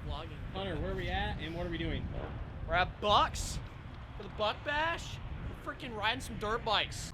vlogging. Hunter, where are we at and what are we doing? We're at Bucks for the Buck Bash. We're freaking riding some dirt bikes.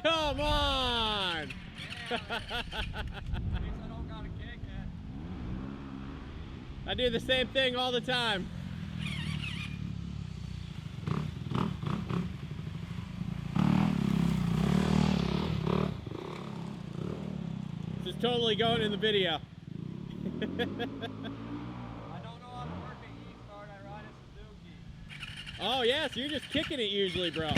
Come on! I do the same thing all the time. This is totally going in the video. I don't know how to work a E-start, I ride a Suzuki. Oh yeah, so you're just kicking it usually, bro.